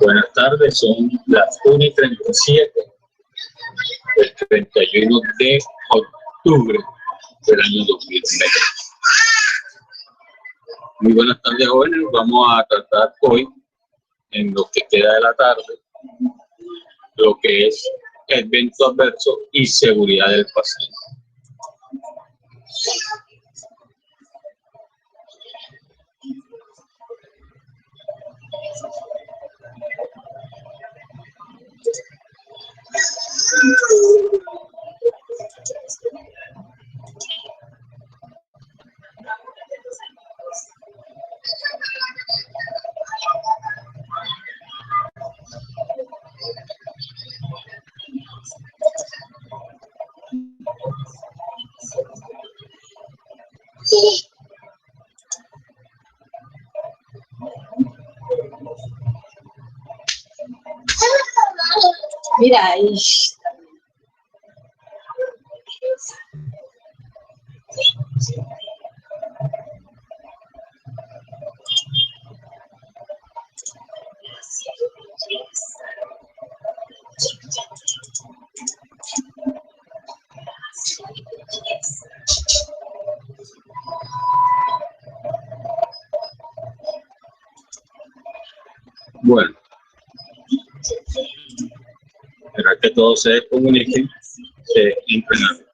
Buenas tardes, son las 1:37 del 31 de octubre del año 2020. Muy buenas tardes, jóvenes. Vamos a tratar hoy, en lo que queda de la tarde, lo que es evento adverso y seguridad del paciente. Mira ahí. Bueno, para que todos se comuniquen, se entren.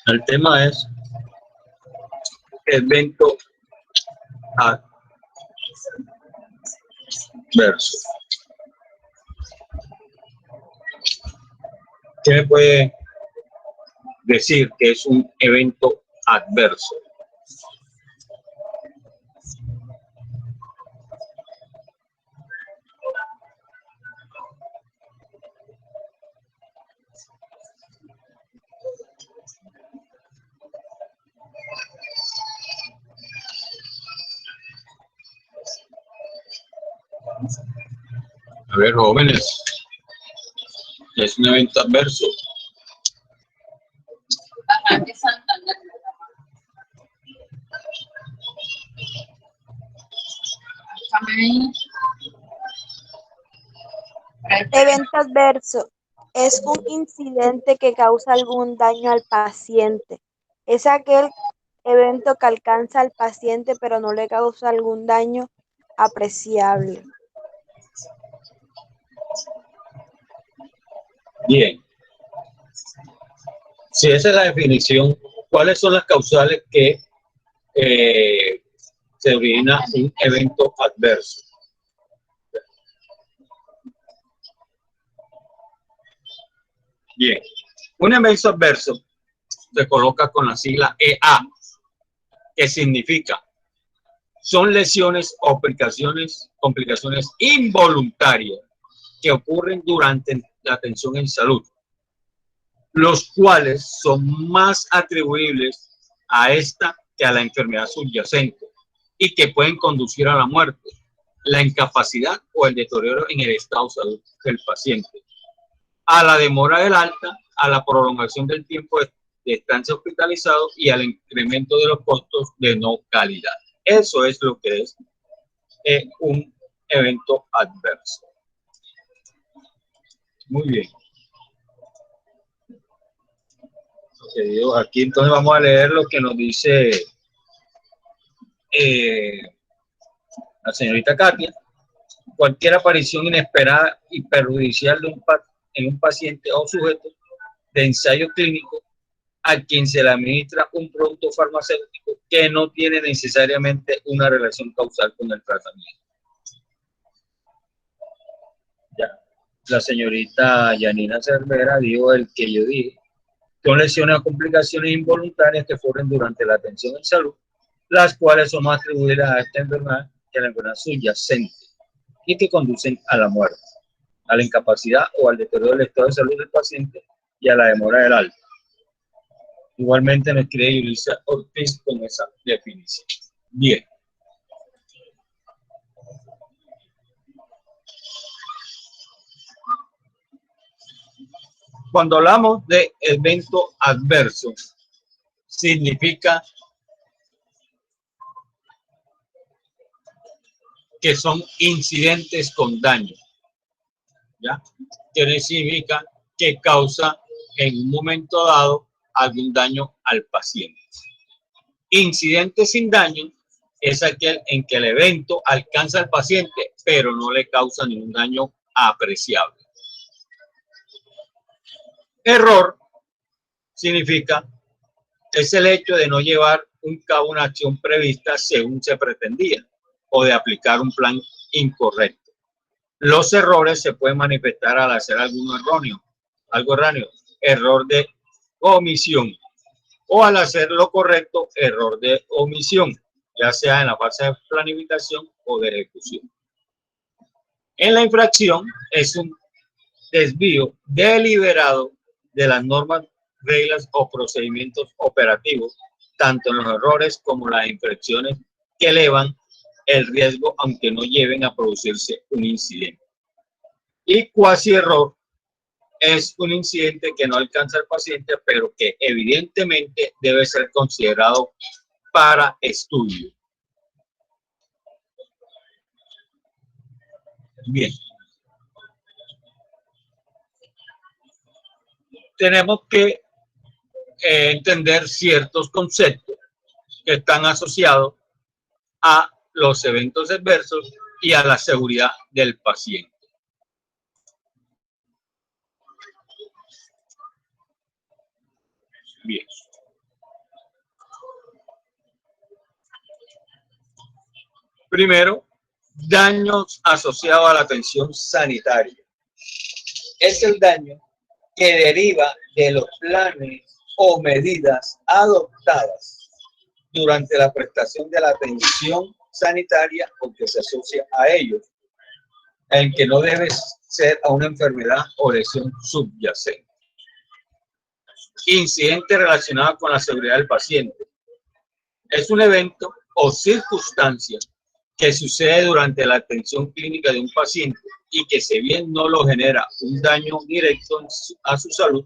El tema es evento adverso. ¿Qué me puede decir que es un evento adverso? A ver, jóvenes, es un evento adverso. Evento adverso es un incidente que causa algún daño al paciente. Es aquel evento que alcanza al paciente pero no le causa algún daño apreciable. Bien. Si esa es la definición, ¿cuáles son las causales que se origina un evento adverso? Bien. Un evento adverso se coloca con la sigla EA, que significa son lesiones o complicaciones involuntarias que ocurren durante la atención en salud, los cuales son más atribuibles a esta que a la enfermedad subyacente y que pueden conducir a la muerte, la incapacidad o el deterioro en el estado de salud del paciente, a la demora del alta, a la prolongación del tiempo de estancia hospitalizado y al incremento de los costos de no calidad. Eso es lo que es un evento adverso. Muy bien. Aquí entonces vamos a leer lo que nos dice la señorita Katia. Cualquier aparición inesperada y perjudicial en un paciente o sujeto de ensayo clínico a quien se le administra un producto farmacéutico que no tiene necesariamente una relación causal con el tratamiento. Ya. La señorita Yanina Cervera dijo el que yo dije. Son lesiones o complicaciones involuntarias que ocurren durante la atención en salud, las cuales son más atribuidas a esta enfermedad que a la enfermedad subyacente y que conducen a la muerte, a la incapacidad o al deterioro del estado de salud del paciente y a la demora del alta. Igualmente nos escribe Yulisa Ortiz con esa definición. Bien. Cuando hablamos de evento adverso, significa que son incidentes con daño, ¿ya? Que significa que causa en un momento dado algún daño al paciente. Incidente sin daño es aquel en que el evento alcanza al paciente, pero no le causa ningún daño apreciable. Error significa es el hecho de no llevar a cabo una acción prevista según se pretendía o de aplicar un plan incorrecto. Los errores se pueden manifestar al hacer algo erróneo, error de omisión, o al hacer lo correcto, error de omisión, ya sea en la fase de planificación o de ejecución. En la infracción es un desvío deliberado de las normas, reglas o procedimientos operativos, tanto en los errores como las infracciones que elevan el riesgo aunque no lleven a producirse un incidente. Y cuasi error es un incidente que no alcanza al paciente, pero que evidentemente debe ser considerado para estudio. Bien. Tenemos que entender ciertos conceptos que están asociados a los eventos adversos y a la seguridad del paciente. Bien. Primero, daños asociados a la atención sanitaria. Es el daño que deriva de los planes o medidas adoptadas durante la prestación de la atención sanitaria o que se asocia a ellos, en que no debe ser a una enfermedad o lesión subyacente. Incidente relacionado con la seguridad del paciente. Es un evento o circunstancia que sucede durante la atención clínica de un paciente y que si bien no lo genera un daño directo a su salud,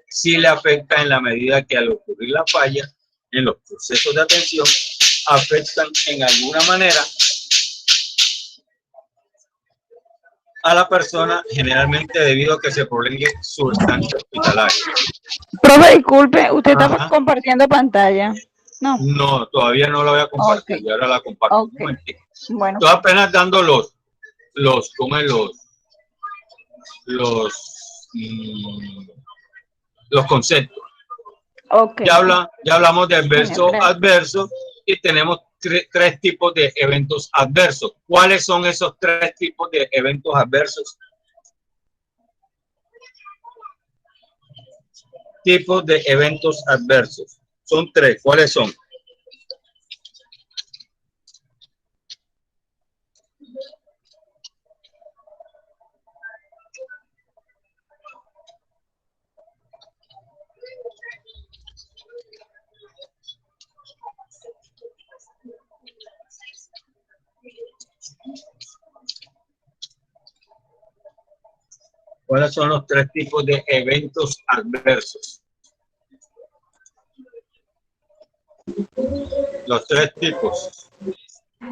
sí le afecta en la medida que al ocurrir la falla en los procesos de atención afectan en alguna manera a la persona, generalmente debido a que se prolongue su estancia hospitalaria. Profe, disculpe, ¿usted está compartiendo pantalla? No. No, todavía no la voy a compartir, Okay. y ahora la comparto. Okay. Bueno. Estoy apenas dando los conceptos. Okay. Ya hablamos de adverso y tenemos tres tipos de eventos adversos. ¿Cuáles son esos tres tipos de eventos adversos? Tipos de eventos adversos. Son tres. ¿Cuáles son? ¿Cuáles son los tres tipos de eventos adversos? Los tres tipos.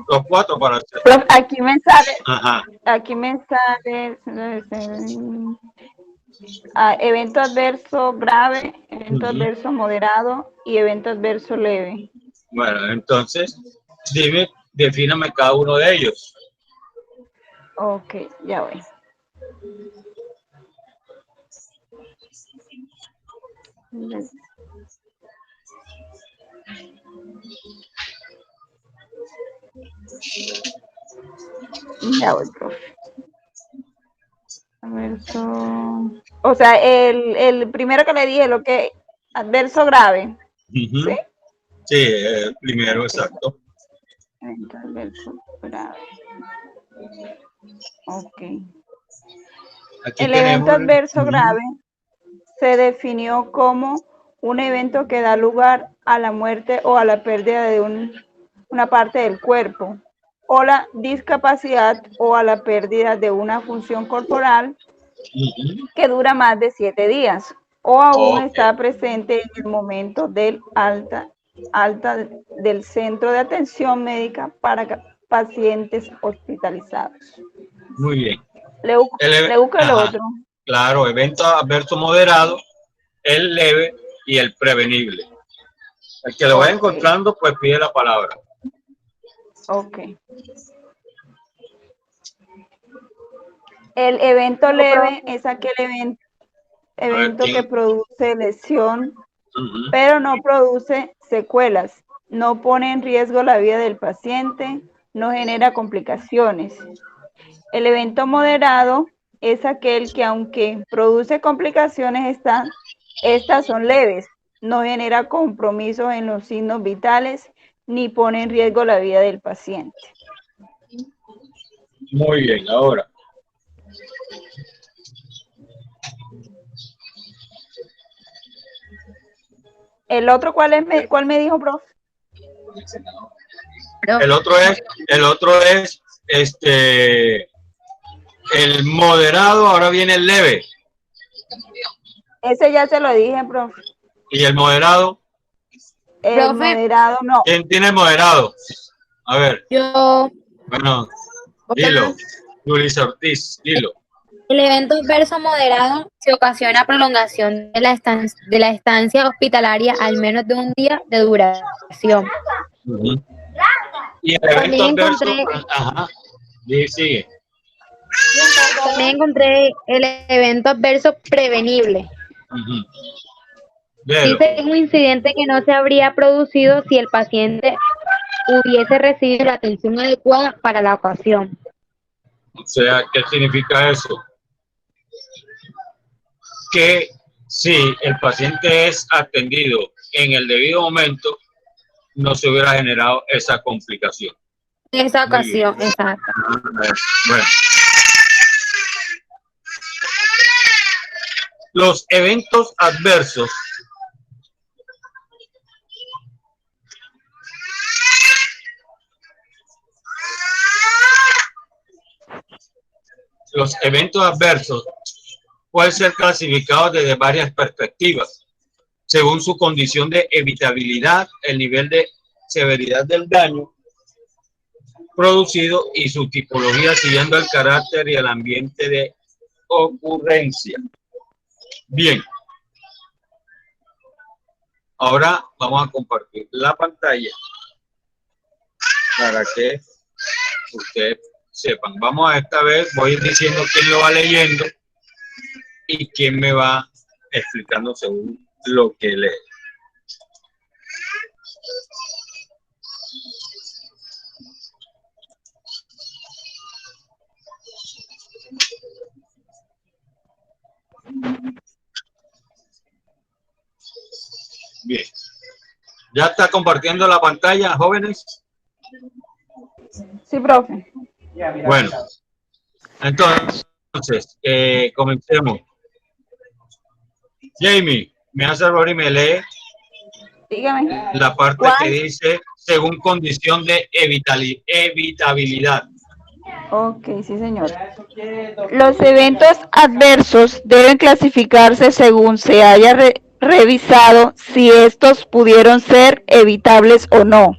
Los cuatro para hacer. Aquí me sale. Ajá. Aquí me sale evento adverso grave, evento adverso moderado y evento adverso leve. Bueno, entonces, defíname cada uno de ellos. Ok, ya voy. Ya voy, profe. Adverso. O sea, el primero que le dije, lo que adverso grave. ¿Sí? Sí, el primero, exacto. Evento adverso grave. Ok. Aquí el evento adverso grave se definió como un evento que da lugar a la muerte o a la pérdida de una parte del cuerpo, o la discapacidad o a la pérdida de una función corporal que dura más de 7 días, o aún Ok. está presente en el momento del alta del centro de atención médica para pacientes hospitalizados. Muy bien. Le busco el Ajá, otro. claro, evento adverso moderado, el leve y el prevenible. El que lo vaya Ok. encontrando, pues pide la palabra. Ok. El evento leve es aquel evento que ¿quién? produce lesión, Ujú. pero no produce secuelas, no pone en riesgo la vida del paciente, no genera complicaciones. El evento moderado es aquel que, aunque produce complicaciones, estas son leves, no genera compromisos en los signos vitales ni pone en riesgo la vida del paciente. Muy bien, ahora. ¿El otro cuál me dijo, profe? El otro es el moderado, ahora viene el leve. Ese ya se lo dije, profe. Y el moderado, El Profe. moderado no. ¿quién tiene moderado? A ver, Yo, bueno, dilo. Luis Ortiz, dilo. el evento adverso moderado se ocasiona prolongación de la estancia hospitalaria al menos de un día de duración. Ujú. Y el evento También adverso, encontré, ajá, sigue. también encontré el evento adverso prevenible. Ujú. Léelo. Dice que es un incidente que no se habría producido si el paciente hubiese recibido la atención adecuada para la ocasión. O sea, ¿qué significa eso? Que si el paciente es atendido en el debido momento, no se hubiera generado esa complicación. Esa Muy bien. ocasión, exacto. Bueno. Los eventos adversos pueden ser clasificados desde varias perspectivas, según su condición de evitabilidad, el nivel de severidad del daño producido y su tipología, siguiendo el carácter y el ambiente de ocurrencia. Bien. Ahora vamos a compartir la pantalla para que ustedes sepan. Vamos a esta vez, voy a ir diciendo quién lo va leyendo y quién me va explicando según lo que lee. Bien. ¿Ya está compartiendo la pantalla, jóvenes? Sí, profe. Bueno, entonces, comencemos. Jamie, me hace el favor y me lee Dígame. la parte ¿Cuál? que dice según condición de evitabilidad. Ok, sí, señor. Los eventos adversos deben clasificarse según se haya revisado si estos pudieron ser evitables o no.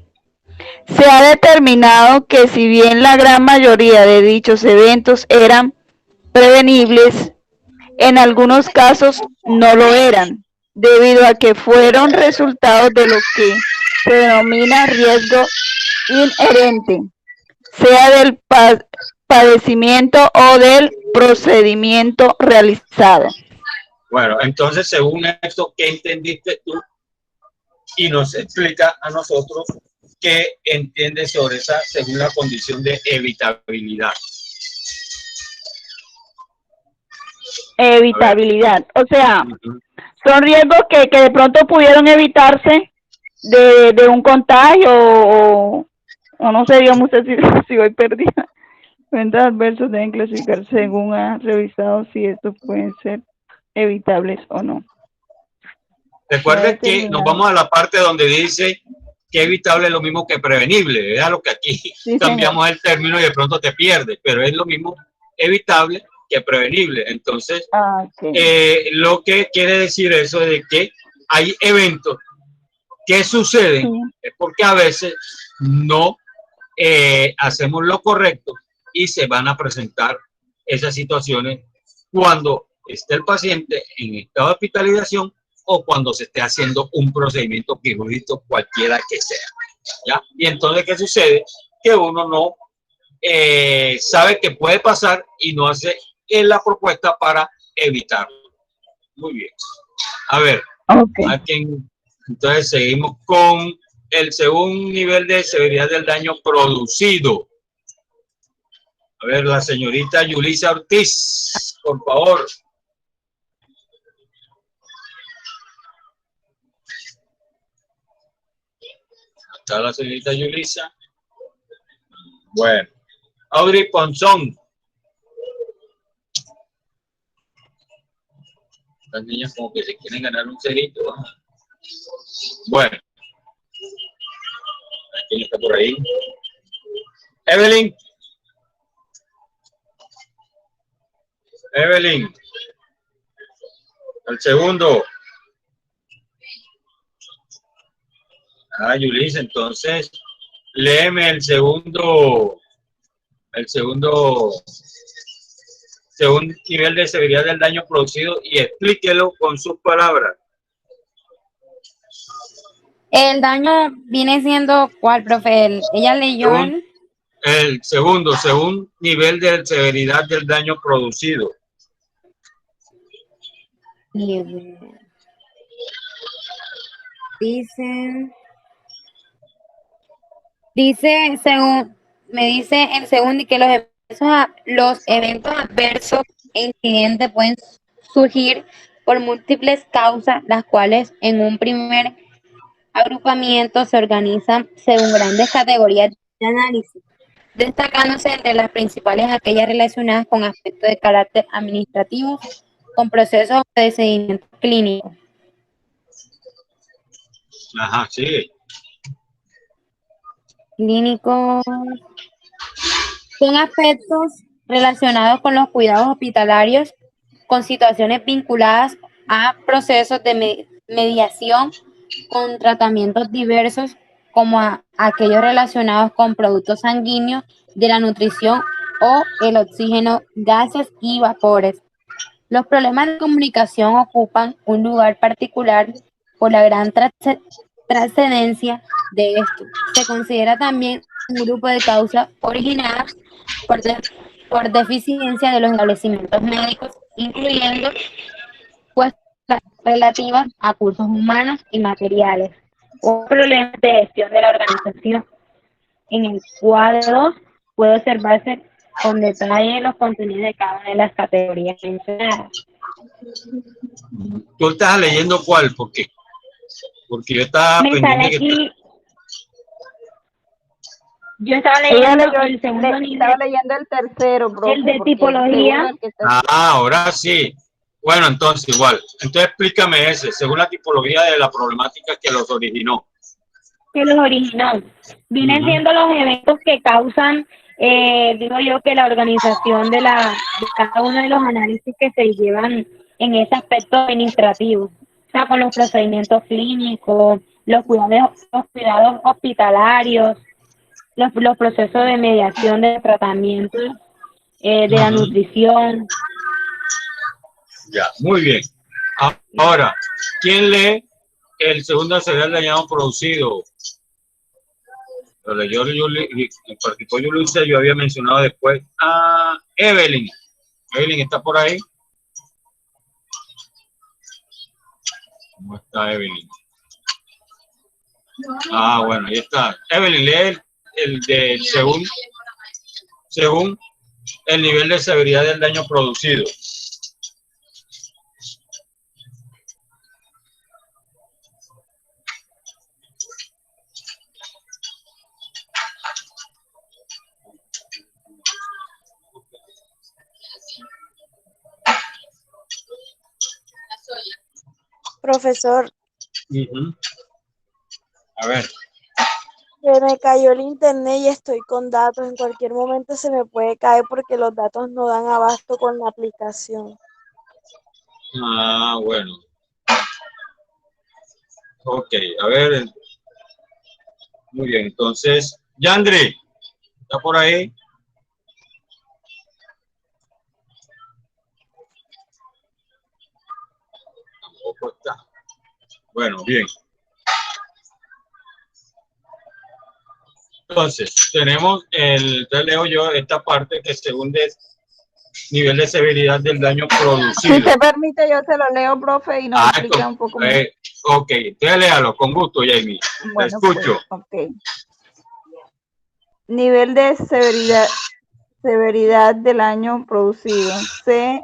Se ha determinado que si bien la gran mayoría de dichos eventos eran prevenibles, en algunos casos no lo eran, debido a que fueron resultados de lo que se denomina riesgo inherente, sea del padecimiento o del procedimiento realizado. Bueno, entonces, según esto, ¿qué entendiste tú? Y nos explica a nosotros qué entiende sobre esa, según la condición de evitabilidad. Evitabilidad, o sea, son riesgos que de pronto pudieron evitarse de un contagio o no sé, digamos, si voy perdida. Eventos adversos deben clasificar según ha revisado si estos pueden ser evitables o no. Recuerden que nos vamos a la parte donde dice que evitable es lo mismo que prevenible, ¿verdad? Lo que aquí Sí, cambiamos señor. el término y de pronto te pierdes, pero es lo mismo evitable que prevenible. Entonces, Ok. lo que quiere decir eso de que hay eventos que suceden Sí. es porque a veces no hacemos lo correcto y se van a presentar esas situaciones cuando esté el paciente en estado de hospitalización o cuando se esté haciendo un procedimiento quirúrgico cualquiera que sea, ¿ya? Y entonces, ¿qué sucede? Que uno no sabe que puede pasar y no hace la propuesta para evitarlo. Muy bien. A ver, Ok. entonces seguimos con el segundo nivel de severidad del daño producido. A ver, la señorita Yulisa Ortiz, por favor. ¿Está la señorita Yulisa? Bueno. Audrey Ponzón. Las niñas como que se quieren ganar un cerito, ¿no? Bueno. ¿Quién está por ahí? Evelyn. Evelyn. El segundo. Ah, Yulisa, entonces léeme el segundo nivel de severidad del daño producido y explíquelo con sus palabras. El daño viene siendo, ¿cuál, profe? Ella leyó El segundo nivel de severidad del daño producido. Dice, según, me dice el segundo, que los eventos adversos e incidentes pueden surgir por múltiples causas, las cuales en un primer agrupamiento se organizan según grandes categorías de análisis, destacándose entre las principales aquellas relacionadas con aspectos de carácter administrativo, con procesos de seguimiento clínico. Ajá, sí. Clínicos son aspectos relacionados con los cuidados hospitalarios, con situaciones vinculadas a procesos de mediación con tratamientos diversos, como aquellos relacionados con productos sanguíneos, de la nutrición o el oxígeno, gases y vapores. Los problemas de comunicación ocupan un lugar particular por la gran trascendencia de esto. Se considera también un grupo de causas originadas por deficiencia de los establecimientos médicos, incluyendo cuestiones relativas a recursos humanos y materiales, o problemas de gestión de la organización. En el cuadro puede observarse con detalle los contenidos de cada una de las categorías mencionadas. ¿Tú estás leyendo cuál? ¿Por qué? Porque yo estaba Me sale aquí. Yo estaba leyendo el segundo nivel. Estaba leyendo el tercero, profe, El de porque el tipología. segundo es el que está- Ahora sí. Bueno, entonces igual. Entonces explícame ese, según la tipología de la problemática que los originó. Que los originó. Vienen siendo los eventos que causan, digo yo, que la organización de cada uno de los análisis que se llevan en ese aspecto administrativo. O sea, con los procedimientos clínicos, los cuidados hospitalarios, los procesos de mediación de tratamiento, de la nutrición. Ya, muy bien. Ahora, ¿quién lee el segundo serial dañado producido? Lo leyó en particular Yulisa, yo había mencionado después a Evelyn. Evelyn está por ahí. ¿Cómo está Evelyn? Ah, bueno, ahí está. Evelyn, lee el de según el nivel de severidad del daño producido. Profesor, A ver. Se me cayó el internet y estoy con datos. En cualquier momento se me puede caer porque los datos no dan abasto con la aplicación. Ah, bueno. Ok, a ver. Muy bien, entonces, Yandri, ¿está por ahí? Tampoco está. Bueno, bien. Entonces, entonces leo yo esta parte que según el nivel de severidad del daño Si producido. se permite, yo se lo leo, profe, y nos explica un poco más. Ok, entonces léalo, con gusto, Jamie. Te Bueno, escucho. pues, ok. Nivel de severidad del año producido.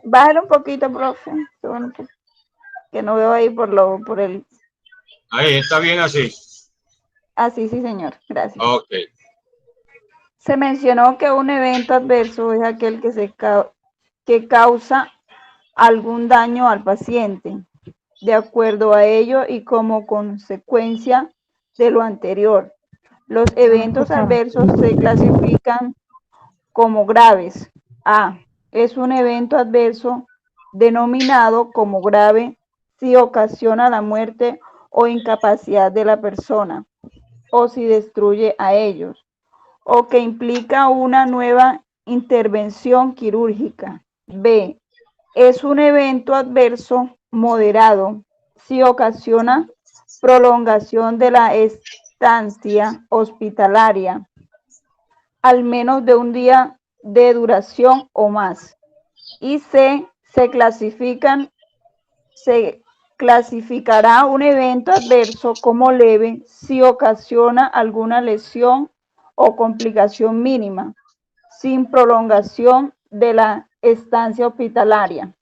Bájale un poquito, profe. Que no veo ahí por el. Ahí, está bien así. Así, sí, señor. Gracias. Ok. Se mencionó que un evento adverso es aquel que causa algún daño al paciente. De acuerdo a ello y como consecuencia de lo anterior, los eventos adversos se clasifican como graves. A. Es un evento adverso denominado como grave si ocasiona la muerte o incapacidad de la persona o si destruye a ellos, o que implica una nueva intervención quirúrgica. B. Es un evento adverso moderado si ocasiona prolongación de la estancia hospitalaria, al menos de un día de duración o más. Y se clasificará un evento adverso como leve si ocasiona alguna lesión o complicación mínima, sin prolongación de la estancia hospitalaria.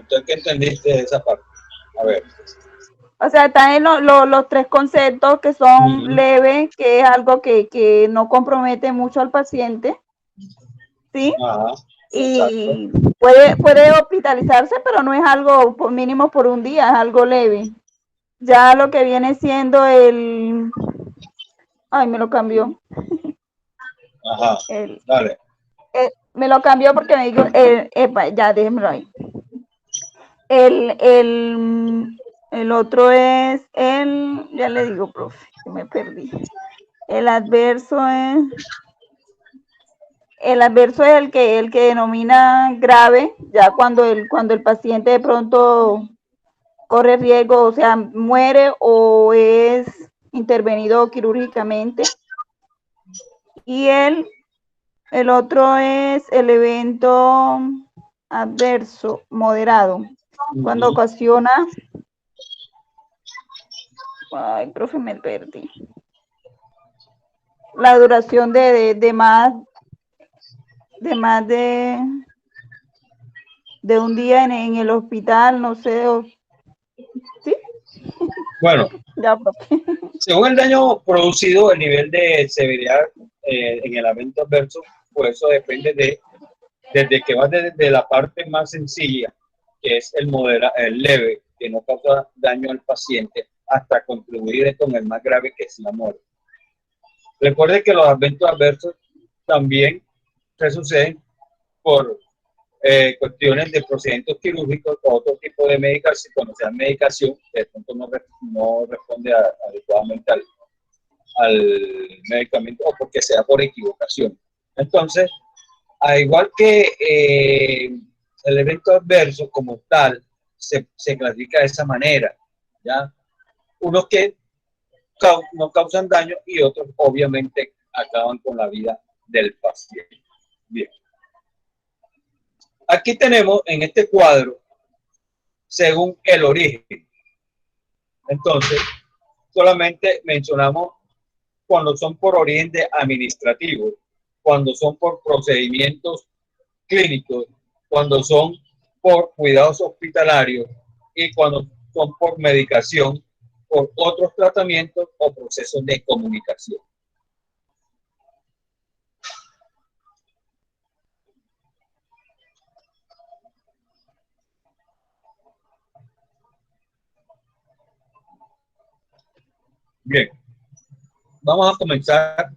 Entonces, ¿qué entendiste de esa parte? A ver. O sea, están los tres conceptos que son leves, que es algo que no compromete mucho al paciente, ¿sí? Ajá, Y puede hospitalizarse, pero no es algo por mínimo por un día, es algo leve. Ya lo que viene siendo ay, me lo cambió. ajá, dale. Me lo cambió porque me dijo, ya déjenmelo ahí. El otro es ya le digo, profe, que me perdí. El adverso es el que denomina grave, ya cuando el paciente de pronto corre riesgo, o sea, muere o es intervenido quirúrgicamente. Y el otro es el evento adverso moderado, cuando ocasiona, ay, profe, me perdí. La duración de más de un día en el hospital, no sé, ¿sí? Bueno, Ya, profe. según el daño producido, el nivel de severidad en el evento adverso, pues eso depende desde que va desde la parte más sencilla, que es el leve, que no causa daño al paciente, hasta concluir con el más grave, que es la muerte. Recuerde que los eventos adversos también se suceden por cuestiones de procedimientos quirúrgicos o otro tipo de medicación, cuando sea medicación, que de pronto no responde adecuadamente al medicamento o porque sea por equivocación. Entonces, al igual que el evento adverso como tal, se clasifica de esa manera, ¿ya? Unos que no causan daño y otros obviamente acaban con la vida del paciente. Bien. Aquí tenemos en este cuadro, según el origen. Entonces, solamente mencionamos cuando son por origen administrativo, cuando son por procedimientos clínicos, cuando son por cuidados hospitalarios y cuando son por medicación, por otros tratamientos o procesos de comunicación. Bien, vamos a comenzar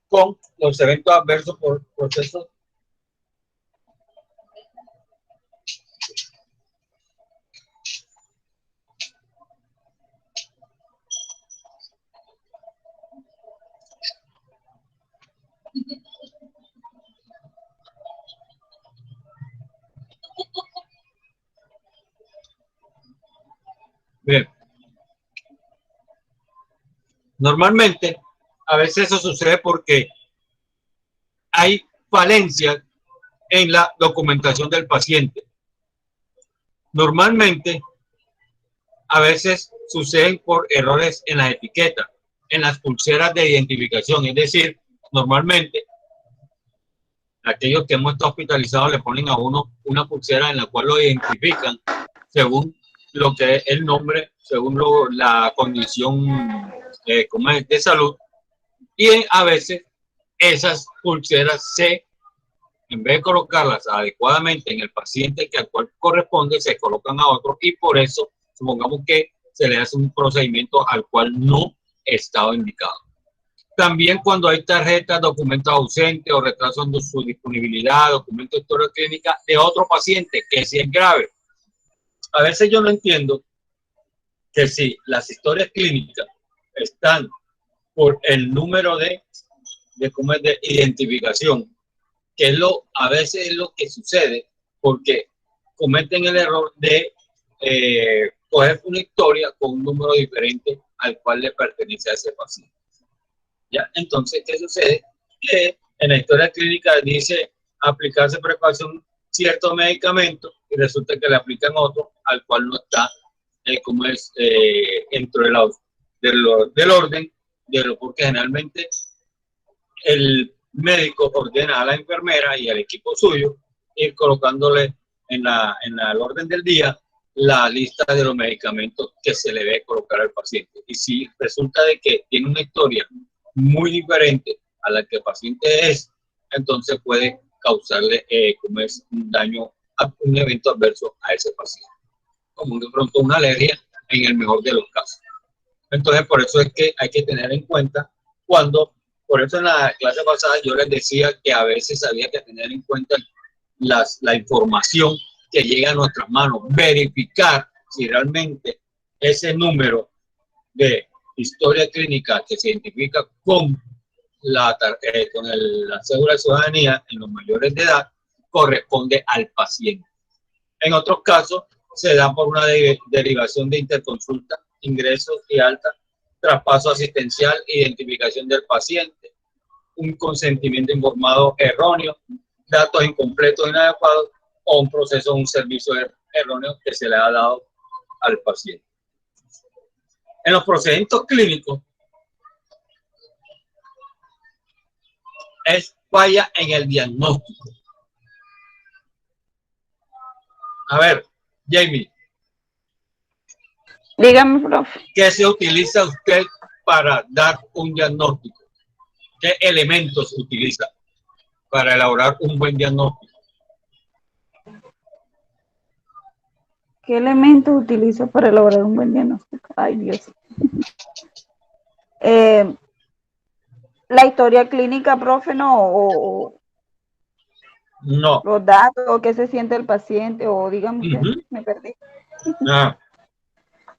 con los eventos adversos por procesos. Bien. Normalmente, a veces eso sucede porque hay falencias en la documentación del paciente. Normalmente, a veces suceden por errores en las etiquetas, en las pulseras de identificación. Es decir, normalmente, aquellos que hemos estado hospitalizados le ponen a uno una pulsera en la cual lo identifican según lo que es el nombre, según la condición de salud. Y a veces esas pulseras en vez de colocarlas adecuadamente en el paciente que al cual corresponde, se colocan a otro, y por eso supongamos que se le hace un procedimiento al cual no estaba indicado. También cuando hay tarjetas, documentos ausentes o retrasos en su disponibilidad, documentos de historia clínica de otro paciente, que sí es grave. A veces yo no entiendo que si las historias clínicas están por el número de identificación, que a veces es lo que sucede, porque cometen el error de coger una historia con un número diferente al cual le pertenece a ese paciente. ¿Ya? Entonces, ¿qué sucede? Que en la historia clínica dice aplicarse precaución cierto medicamento y resulta que le aplican otro al cual no está dentro del orden, porque generalmente el médico ordena a la enfermera y al equipo suyo ir colocándole en el orden del día la lista de los medicamentos que se le debe colocar al paciente. Y si resulta de que tiene una historia muy diferente a la que el paciente es, entonces puede causarle un daño, un evento adverso a ese paciente, como de pronto una alergia en el mejor de los casos. Entonces, por eso es que hay que tener en cuenta por eso en la clase pasada yo les decía que a veces había que tener en cuenta la información que llega a nuestras manos, verificar si realmente ese número de historia clínica que se identifica con la cédula de ciudadanía en los mayores de edad corresponde al paciente. En otros casos se da por una derivación de interconsulta, ingresos y alta, traspaso asistencial, identificación del paciente, un consentimiento informado erróneo, datos incompletos e inadecuados o un proceso, un servicio erróneo que se le ha dado al paciente. En los procedimientos clínicos es falla en el diagnóstico. A ver, Jamie. Dígame, profe. ¿Qué se utiliza usted para dar un diagnóstico? ¿Qué elementos utiliza para elaborar un buen diagnóstico? ¿Qué elementos utilizo para elaborar un buen diagnóstico? Ay, Dios. La historia clínica, profe, no, No. Los datos, o qué se siente el paciente, o dígame usted, me perdí. No.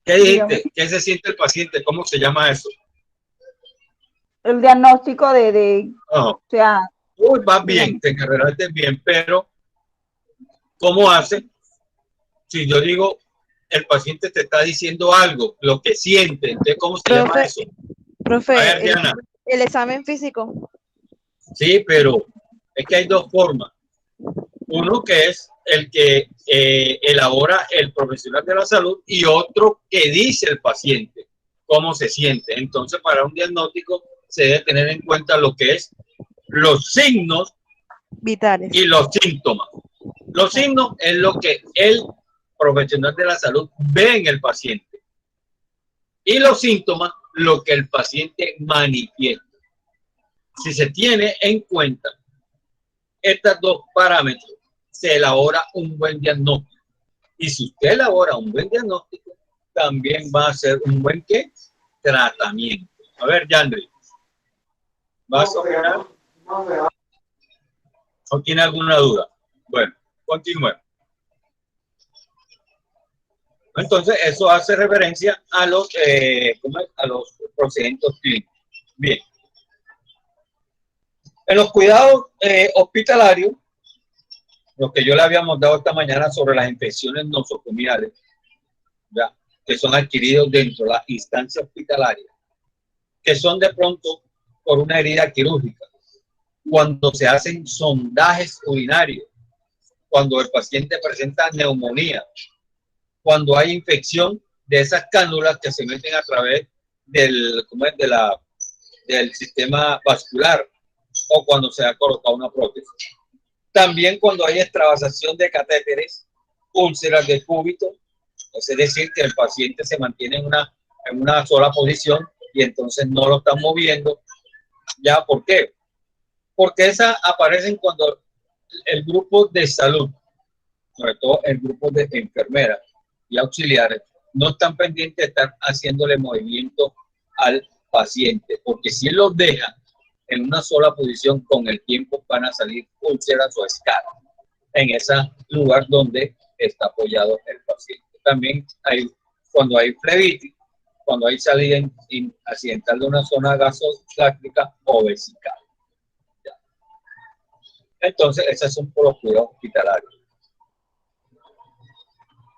¿Qué dijiste? ¿Qué se siente el paciente? ¿Cómo se llama eso? El diagnóstico o sea... vas bien, te encargaste bien, pero ¿cómo hace? Si yo digo, el paciente te está diciendo algo, lo que siente, entonces, ¿cómo se llama eso? Profe, a ver, Diana. El examen físico. Sí, pero es que hay dos formas. Uno que es el que elabora el profesional de la salud y otro que dice el paciente cómo se siente. Entonces, para un diagnóstico se debe tener en cuenta lo que es los signos vitales y los síntomas. Los signos es lo que el profesional de la salud ve en el paciente y los síntomas lo que el paciente manifiesta. Si se tiene en cuenta estos dos parámetros, se elabora un buen diagnóstico. Y si usted elabora un buen diagnóstico, también va a ser un buen tratamiento. A ver, Yandri, ¿vas a opinar? ¿O tiene alguna duda? Bueno, continúe. Entonces, eso hace referencia a los, a los procedimientos clínicos. Bien. En los cuidados hospitalarios, lo que yo le habíamos dado esta mañana sobre las infecciones nosocomiales, ¿ya?, que son adquiridos dentro de la instancia hospitalaria, que son de pronto por una herida quirúrgica, cuando se hacen sondajes urinarios, cuando el paciente presenta neumonía, cuando hay infección de esas cánulas que se meten a través del, del sistema vascular, o cuando se ha colocado una prótesis. También cuando hay extravasación de catéteres, úlceras de cúbito, es decir, que el paciente se mantiene en una sola posición y entonces no lo están moviendo. ¿Ya? ¿Por qué? Porque esas aparecen cuando el grupo de salud, sobre todo el grupo de enfermeras y auxiliares, no están pendientes de estar haciéndole movimiento al paciente, porque si él los deja en una sola posición, con el tiempo van a salir úlceras o escaras en ese lugar donde está apoyado el paciente. También hay, cuando hay flebitis, cuando hay salida accidental de una zona gasogástrica o vesical. ¿Ya? Entonces, esos son por los cuidados hospitalarios.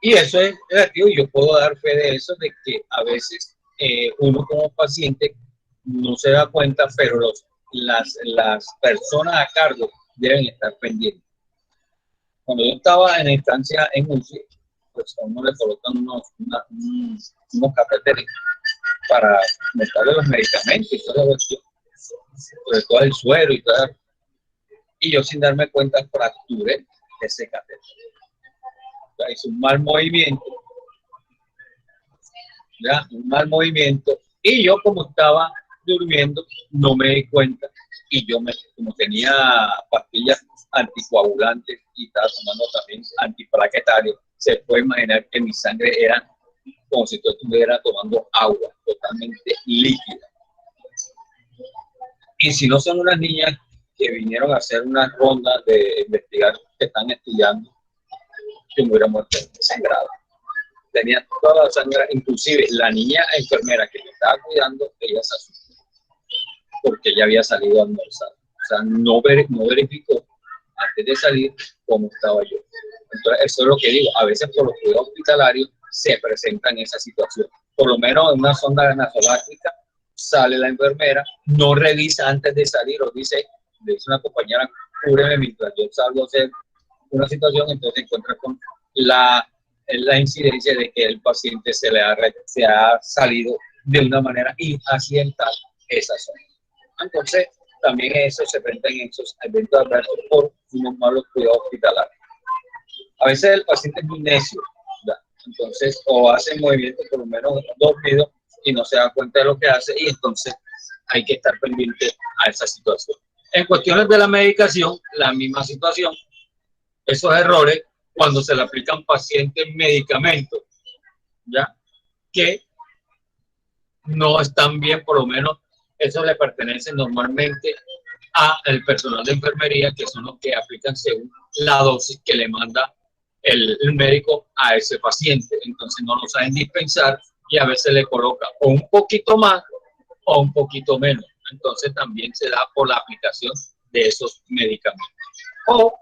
Y eso es relativo, y yo puedo dar fe de eso, de que a veces uno como paciente no se da cuenta, pero las personas a cargo deben estar pendientes. Cuando yo estaba en instancia en UCI, pues a uno le colocan unos catéteres para meterle los medicamentos y toda la cuestión, sobre todo el suero y todo. Y yo, sin darme cuenta, fracturé ese catéter. O sea, hice un mal movimiento, ¿ya? Un mal movimiento, y yo, como estaba durmiendo, no me di cuenta, y yo como tenía pastillas anticoagulantes y estaba tomando también antiplaquetarios, se puede imaginar que mi sangre era como si yo estuviera tomando agua totalmente líquida. Y si no son unas niñas que vinieron a hacer una ronda de investigar, que están estudiando, yo me hubiera muerto sangrado. Tenía toda la sangre, inclusive la niña enfermera que me estaba cuidando, ella se asustó porque ella había salido a almorzar. O sea, no verificó antes de salir cómo estaba yo. Entonces, eso es lo que digo. A veces por los cuidados hospitalarios se presentan esa situación. Por lo menos en una sonda nasogástrica sale la enfermera, no revisa antes de salir, o dice, le dice una compañera, cúbreme mientras yo salgo a hacer una situación, entonces se encuentra con la incidencia de que el paciente se ha salido de una manera accidental esa zona. Entonces, también eso se presenta en esos eventos adversos por unos malos cuidados hospitalarios. A veces el paciente es muy necio, ¿verdad? Entonces, o hace movimientos por lo menos dormido y no se da cuenta de lo que hace, y entonces hay que estar pendiente a esa situación. En cuestiones de la medicación, la misma situación. Esos errores cuando se le aplican pacientes medicamentos, ¿ya?, que no están bien, por lo menos eso le pertenece normalmente al personal de enfermería, que son los que aplican según la dosis que le manda el médico a ese paciente. Entonces no lo saben dispensar y a veces le coloca o un poquito más o un poquito menos. Entonces también se da por la aplicación de esos medicamentos. O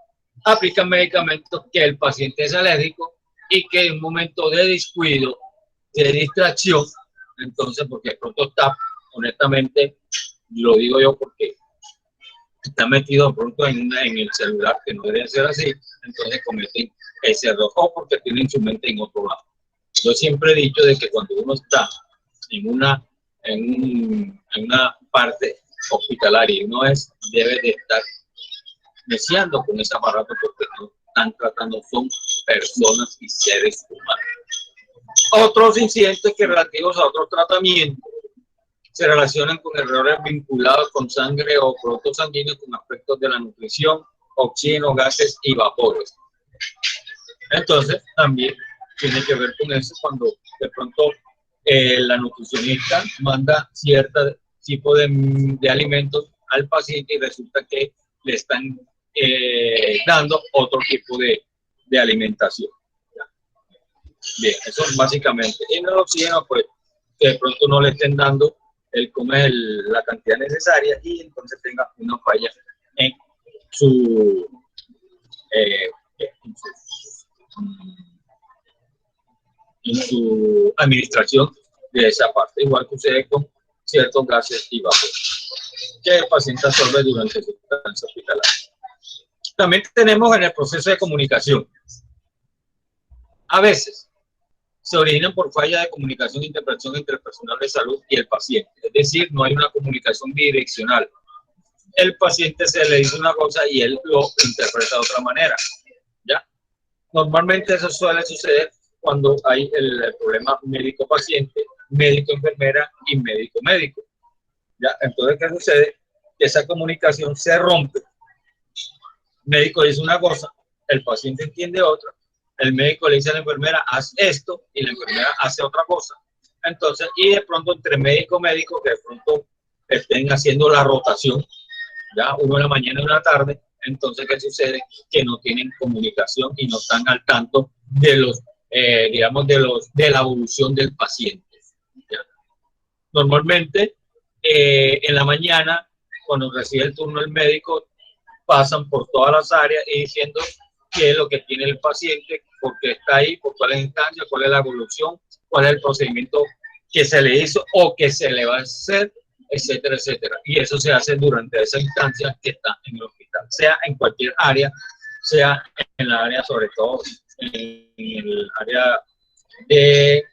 aplican medicamentos que el paciente es alérgico y que en un momento de descuido, de distracción, entonces, porque de pronto está, honestamente, lo digo yo porque está metido de pronto en el celular, que no debe ser así, entonces cometen ese error, o porque tienen su mente en otro lado. Yo siempre he dicho de que cuando uno está en una parte hospitalaria y uno debe de estar deseando con ese aparato, porque no están tratando, son personas y seres humanos. Otros incidentes que relativos a otros tratamientos se relacionan con errores vinculados con sangre o productos sanguíneos con aspectos de la nutrición, oxígeno, gases y vapores. Entonces, también tiene que ver con eso cuando de pronto la nutricionista manda cierta tipo de alimentos al paciente y resulta que le están dando otro tipo de alimentación. Bien, eso es básicamente. Y en el oxígeno, pues, que de pronto no le estén dando la cantidad necesaria y entonces tenga una falla en su, en su administración de esa parte. Igual que sucede con ciertos gases y vapores que el paciente absorbe durante su estancia hospitalaria. También tenemos en el proceso de comunicación. A veces se originan por falla de comunicación e interpretación entre el personal de salud y el paciente. Es decir, no hay una comunicación bidireccional. El paciente se le dice una cosa y él lo interpreta de otra manera. ¿Ya? Normalmente eso suele suceder cuando hay el problema médico-paciente, médico-enfermera y médico-médico. ¿Ya? Entonces, ¿qué sucede? Que esa comunicación se rompe. El médico dice una cosa, el paciente entiende otra. El médico le dice a la enfermera, haz esto, y la enfermera hace otra cosa. Entonces, y de pronto entre médico y médico, que de pronto estén haciendo la rotación, ya uno en la mañana y una en la tarde, entonces, ¿qué sucede? Que no tienen comunicación y no están al tanto de los, digamos, de la evolución del paciente. ¿Ya? Normalmente, en la mañana, cuando recibe el turno el médico, pasan por todas las áreas y diciendo qué es lo que tiene el paciente, por qué está ahí, por cuál es la instancia, cuál es la evolución, cuál es el procedimiento que se le hizo o que se le va a hacer, etcétera, etcétera. Y eso se hace durante esa instancia que está en el hospital, sea en cualquier área, sea en la área, sobre todo en el área de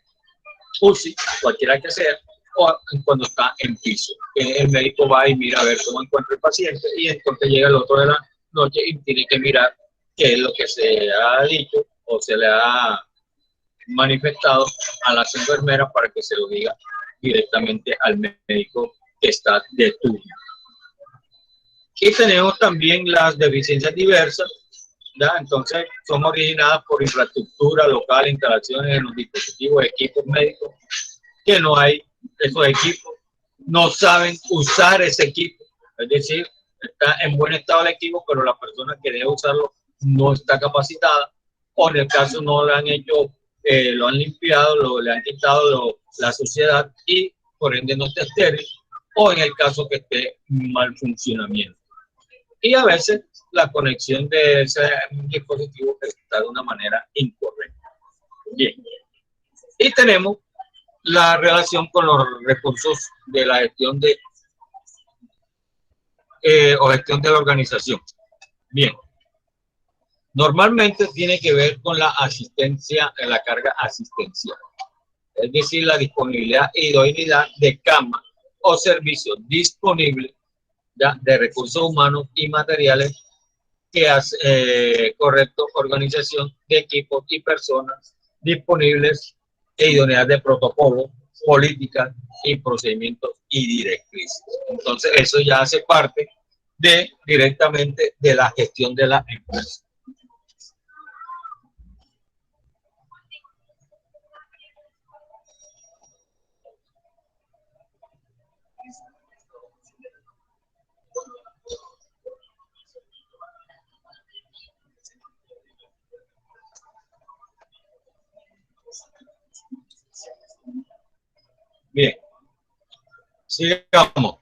UCI, cualquiera que sea, o cuando está en piso. El médico va y mira a ver cómo encuentra el paciente y entonces llega el otro de la noche y tiene que mirar qué es lo que se ha dicho o se le ha manifestado a las enfermeras para que se lo diga directamente al médico que está de turno. Y tenemos también las deficiencias diversas, ¿ya? Entonces son originadas por infraestructura local, instalaciones en los dispositivos, equipos médicos, que no hay esos equipos, no saben usar ese equipo, es decir, está en buen estado el equipo, pero la persona que debe usarlo no está capacitada, o en el caso no lo han hecho, lo han limpiado, le han quitado la suciedad y por ende no está estéril, o en el caso que esté mal funcionamiento. Y a veces la conexión de ese dispositivo está de una manera incorrecta. Bien. Y tenemos la relación con los recursos de la gestión o gestión de la organización. Bien. Normalmente tiene que ver con la asistencia, la carga asistencial, es decir, la disponibilidad e idoneidad de cama o servicios disponibles, ¿ya?, de recursos humanos y materiales que hace correcta organización de equipos y personas disponibles e idoneidad de protocolos, políticas y procedimientos y directrices. Entonces, eso ya hace parte directamente de la gestión de la empresa. Bien, sigamos.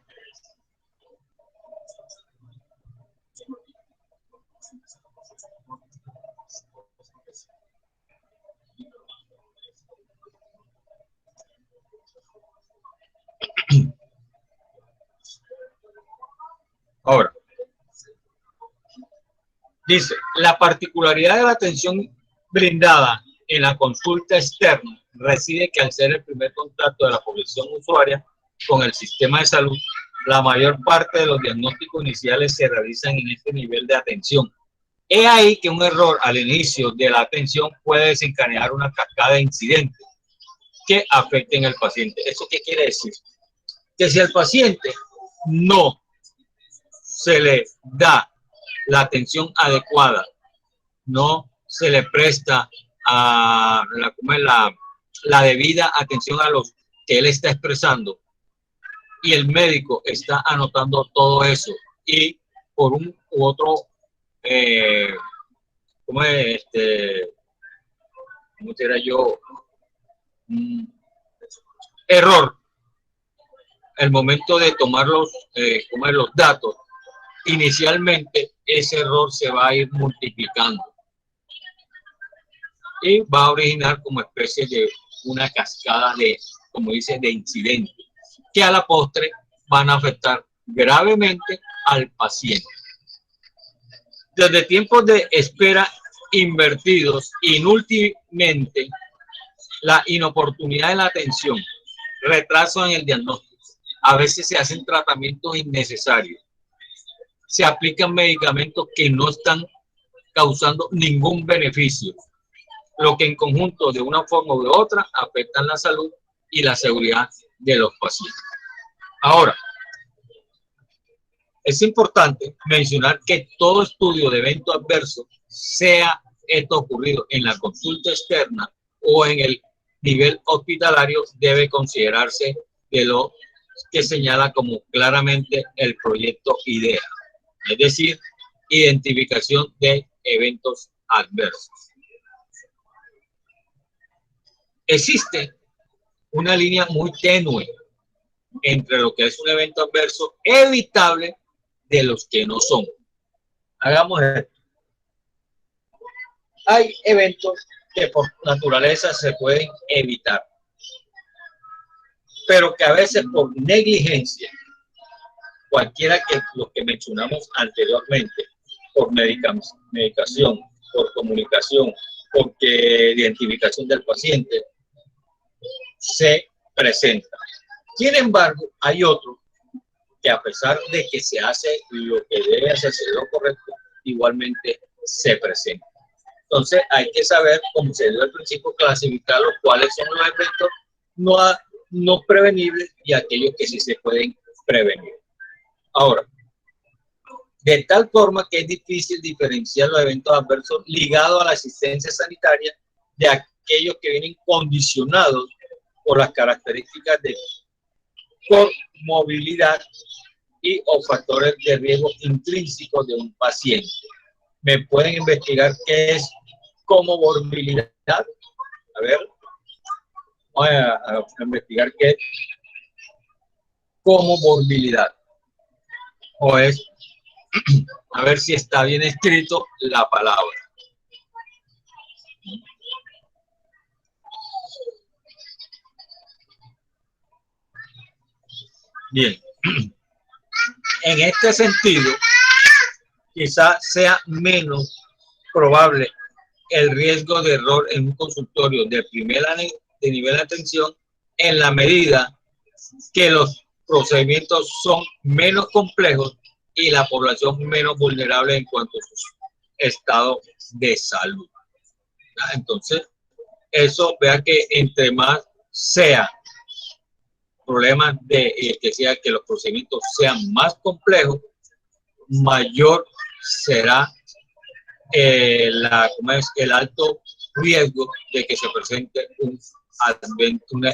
Ahora, dice, la particularidad de la atención brindada en la consulta externa reside que al ser el primer contacto de la población usuaria con el sistema de salud, la mayor parte de los diagnósticos iniciales se realizan en este nivel de atención. Es ahí que un error al inicio de la atención puede desencadenar una cascada de incidentes que afecten al paciente. ¿Eso qué quiere decir? Que si al paciente no se le da la atención adecuada, no se le presta a la debida atención a los que él está expresando y el médico está anotando todo eso y por un u otro, ¿cómo es? ¿Cómo te era yo? Error, el momento de tomar los datos, inicialmente ese error se va a ir multiplicando y va a originar como especie de una cascada de, como dice, de incidentes que a la postre van a afectar gravemente al paciente. Desde tiempos de espera invertidos, inútilmente, la inoportunidad en la atención, retraso en el diagnóstico, a veces se hacen tratamientos innecesarios, se aplican medicamentos que no están causando ningún beneficio, lo que en conjunto de una forma u otra afectan la salud y la seguridad de los pacientes. Ahora, es importante mencionar que todo estudio de evento adverso, sea esto ocurrido en la consulta externa o en el nivel hospitalario, debe considerarse de lo que señala como claramente el proyecto IDEA, es decir, identificación de eventos adversos. Existe una línea muy tenue entre lo que es un evento adverso evitable de los que no son. Hagamos esto. Hay eventos que por naturaleza se pueden evitar, pero que a veces por negligencia, cualquiera que los que mencionamos anteriormente, por medicación, por comunicación, porque identificación del paciente, se presenta. Sin embargo, hay otro que a pesar de que se hace lo que debe hacerse lo correcto, igualmente se presenta. Entonces hay que saber, como se dio al principio, clasificar los cuáles son los efectos no prevenibles y aquellos que sí se pueden prevenir. Ahora, de tal forma que es difícil diferenciar los eventos adversos ligados a la asistencia sanitaria de aquellos que vienen condicionados por las características de movilidad y o factores de riesgo intrínsecos de un paciente. ¿Me pueden investigar qué es comorbilidad? A ver, voy a investigar qué es comorbilidad. O es, a ver si está bien escrito la palabra. Bien. En este sentido, quizás sea menos probable el riesgo de error en un consultorio de nivel de atención en la medida que los procedimientos son menos complejos y la población menos vulnerable en cuanto a su estado de salud. Entonces, eso, vea que entre más sea problemas de que los procedimientos sean más complejos, mayor será el alto riesgo de que se presente un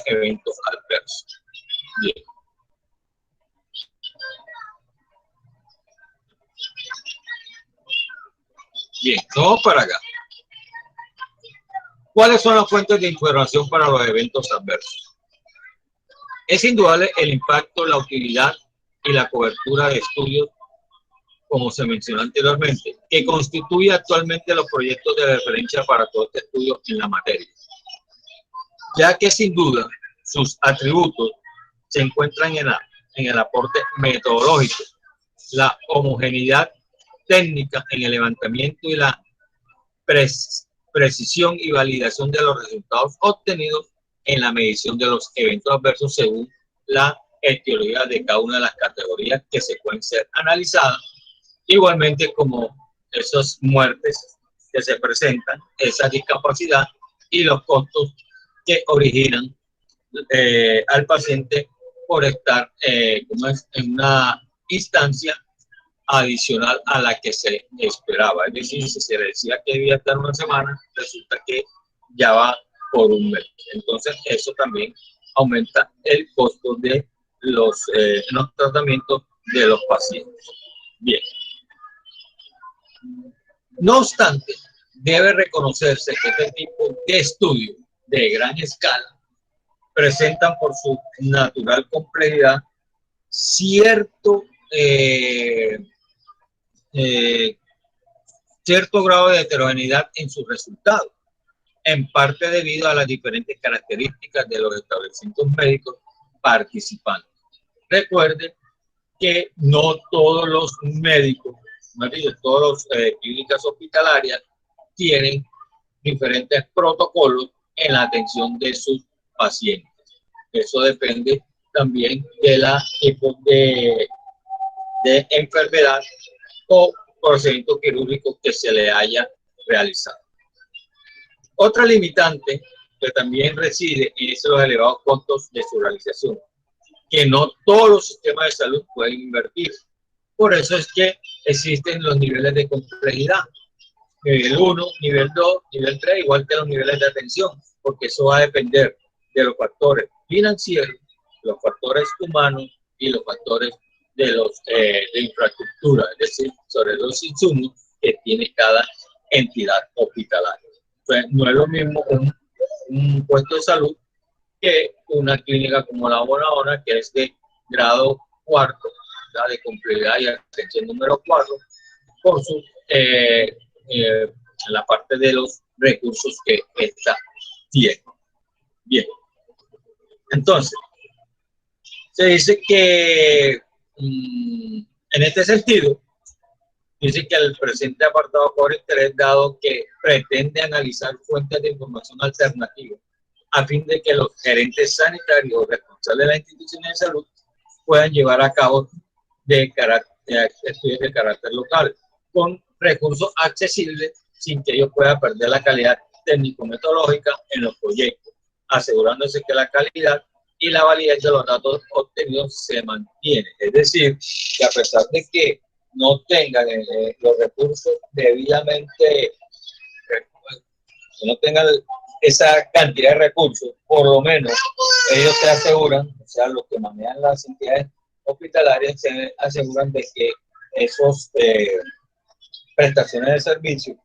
evento adverso. Bien. Bien, vamos para acá. ¿Cuáles son las fuentes de información para los eventos adversos? Es indudable el impacto, la utilidad y la cobertura de estudios, como se mencionó anteriormente, que constituye actualmente los proyectos de referencia para todo este estudio en la materia, ya que sin duda sus atributos se encuentran en el aporte metodológico, la homogeneidad técnica en el levantamiento y la precisión y validación de los resultados obtenidos en la medición de los eventos adversos según la etiología de cada una de las categorías que se pueden ser analizadas, igualmente como esas muertes que se presentan, esa discapacidad y los costos que originan al paciente por estar en una instancia adicional a la que se esperaba. Es decir, si se decía que debía estar una semana, resulta que ya va por un mes. Entonces, eso también aumenta el costo de en los tratamientos de los pacientes. Bien. No obstante, debe reconocerse que este tipo de estudios de gran escala presentan por su natural complejidad cierto grado de heterogeneidad en sus resultados, en parte debido a las diferentes características de los establecimientos médicos participantes. Recuerden que no todos los médicos, todas las clínicas hospitalarias tienen diferentes protocolos en la atención de sus pacientes. Eso depende también de la tipo de enfermedad o procedimiento quirúrgico que se le haya realizado. Otra limitante que también reside en los elevados costos de su realización, que no todos los sistemas de salud pueden invertir. Por eso es que existen los niveles de complejidad. Nivel 1, nivel 2, nivel 3, igual que los niveles de atención, porque eso va a depender de los factores financieros, los factores humanos y los factores de infraestructura, es decir, sobre los insumos que tiene cada entidad hospitalaria. Entonces, no es lo mismo un puesto de salud que una clínica como la Bonahona, que es de grado 4, de complejidad y atención número 4, por su la parte de los recursos que esta tiene. Bien. Entonces, se dice que en este sentido, dice que el presente apartado cobre interés, dado que pretende analizar fuentes de información alternativas a fin de que los gerentes sanitarios o responsables de las instituciones de salud puedan llevar a cabo estudios de carácter local con recursos accesibles sin que ellos puedan perder la calidad técnico-metodológica en los proyectos, asegurándose que la calidad y la validez de los datos obtenidos se mantiene. Es decir, que a pesar de que no tengan los recursos debidamente, que no tengan esa cantidad de recursos, por lo menos ellos se aseguran, o sea, los que manejan las entidades hospitalarias se aseguran de que esos prestaciones de servicio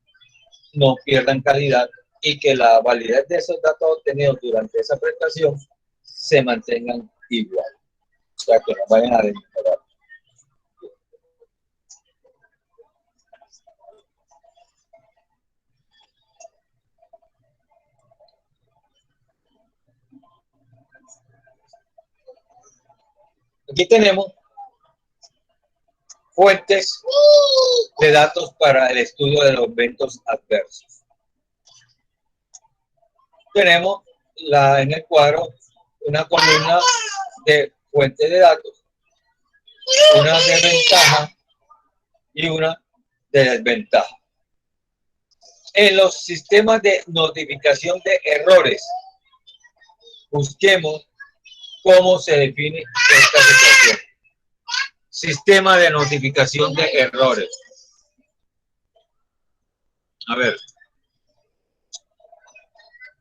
no pierdan calidad y que la validez de esos datos obtenidos durante esa prestación se mantengan igual, o sea, que no vayan a demorar. Aquí tenemos fuentes de datos para el estudio de los eventos adversos. Tenemos en el cuadro una columna de fuentes de datos, una de ventaja y una de desventaja. En los sistemas de notificación de errores, busquemos cómo se define esta situación. Sistema de notificación de errores. A ver.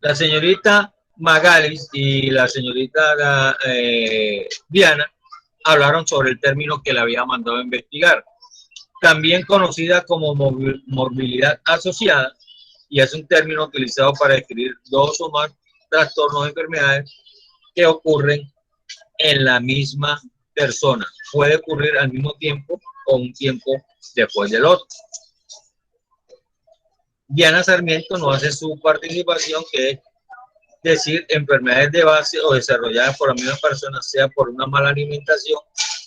La señorita Magalis y la señorita Diana hablaron sobre el término que le había mandado a investigar, también conocida como morbilidad asociada, y es un término utilizado para describir dos o más trastornos o enfermedades que ocurren en la misma persona. Puede ocurrir al mismo tiempo o un tiempo después del otro. Diana Sarmiento no hace su participación, que es decir, enfermedades de base o desarrolladas por la misma persona, sea por una mala alimentación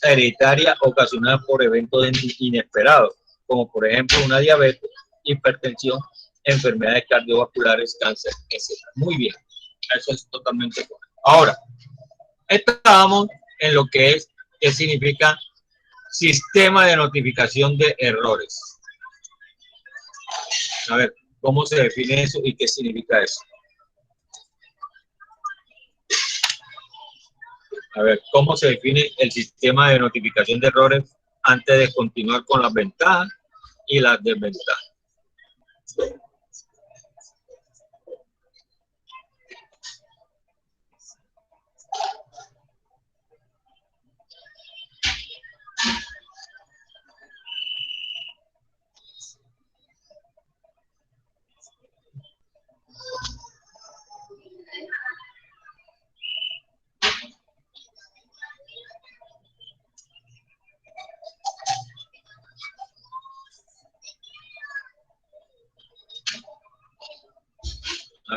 hereditaria ocasionada por eventos inesperados, como por ejemplo una diabetes, hipertensión, enfermedades cardiovasculares, cáncer, etc. Muy bien, eso es totalmente correcto. Ahora, estamos en lo que es, ¿qué significa sistema de notificación de errores? A ver, ¿cómo se define eso y qué significa eso? A ver, ¿cómo se define el sistema de notificación de errores antes de continuar con las ventajas y las desventajas?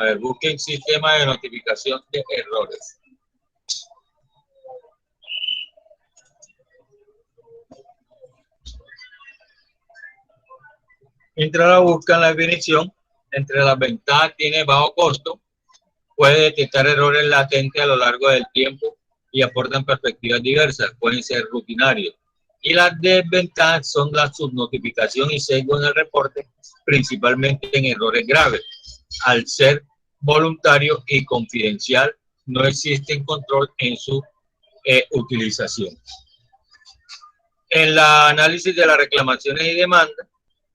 A ver, busquen sistema de notificación de errores. Mientras la buscan, la definición, entre las ventajas tiene bajo costo, puede detectar errores latentes a lo largo del tiempo y aportan perspectivas diversas, pueden ser rutinarios. Y las desventajas son la subnotificación y sesgo en el reporte, principalmente en errores graves. Al ser voluntario y confidencial, no existe control en su utilización. En el análisis de las reclamaciones y demandas,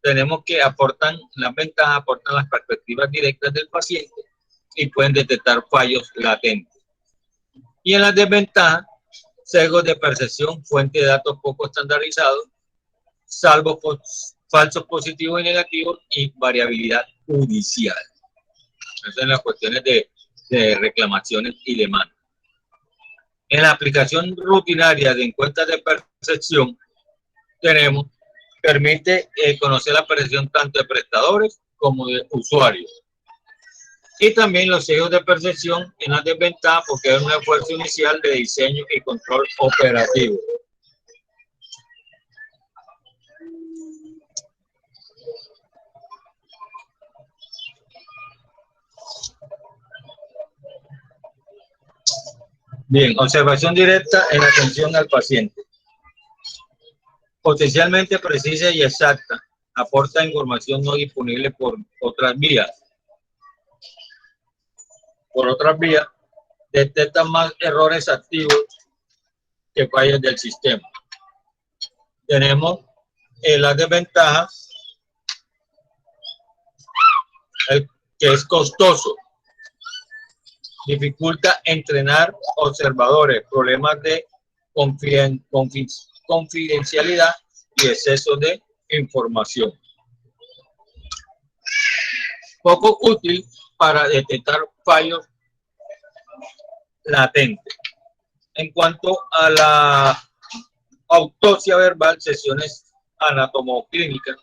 tenemos que aportan las ventajas, aportan las perspectivas directas del paciente y pueden detectar fallos latentes. Y en las desventajas, sesgos de percepción, fuente de datos poco estandarizados, salvo falsos positivos y negativos y variabilidad judicial. Esas son las cuestiones de reclamaciones y demandas. En la aplicación rutinaria de encuestas de percepción, permite conocer la percepción tanto de prestadores como de usuarios. Y también los sesgos de percepción en las desventajas porque es un esfuerzo inicial de diseño y control operativo. Bien, observación directa en atención al paciente. Potencialmente precisa y exacta, aporta información no disponible por otras vías. Por otras vías, detecta más errores activos que fallas del sistema. Tenemos las desventajas, que es costoso, dificulta entrenar observadores, problemas de confidencialidad y exceso de información. Poco útil para detectar fallos latentes. En cuanto a la autopsia verbal, sesiones anatomoclínicas,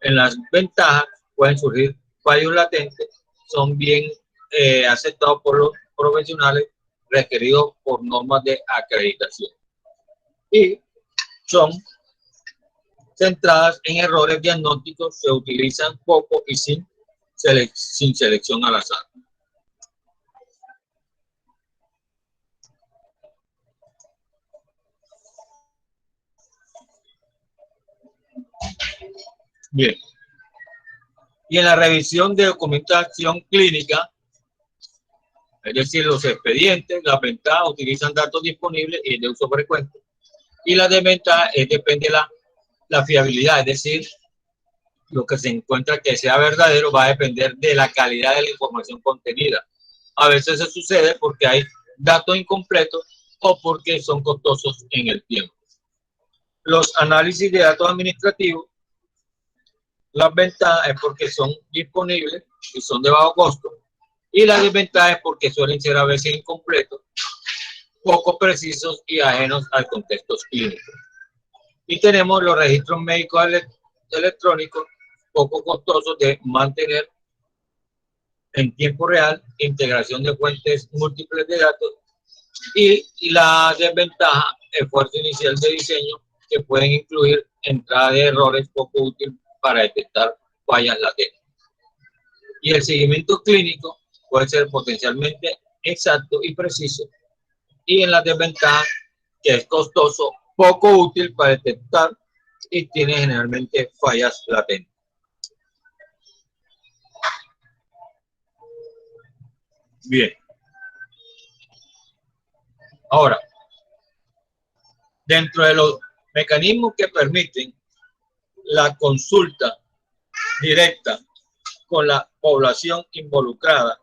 en las ventajas pueden surgir fallos latentes, son bien aceptados por los profesionales requeridos por normas de acreditación y son centradas en errores diagnósticos, se utilizan poco y sin selección al azar. Bien. Y en la revisión de documentación clínica, es decir, los expedientes, las ventajas utilizan datos disponibles y de uso frecuente. Y la desventaja depende de la fiabilidad, es decir, lo que se encuentra que sea verdadero va a depender de la calidad de la información contenida. A veces se sucede porque hay datos incompletos o porque son costosos en el tiempo. Los análisis de datos administrativos, las ventajas es porque son disponibles y son de bajo costo, y las desventajas es porque suelen ser a veces incompletos, poco precisos y ajenos al contexto clínico. Y tenemos los registros médicos electrónicos, poco costosos de mantener en tiempo real, integración de fuentes múltiples de datos, y la desventaja, esfuerzo inicial de diseño que pueden incluir entrada de errores poco útil para detectar fallas latentes. Y el seguimiento clínico puede ser potencialmente exacto y preciso, y en la desventaja, que es costoso, poco útil para detectar y tiene generalmente fallas latentes. Bien. Ahora, dentro de los mecanismos que permiten la consulta directa con la población involucrada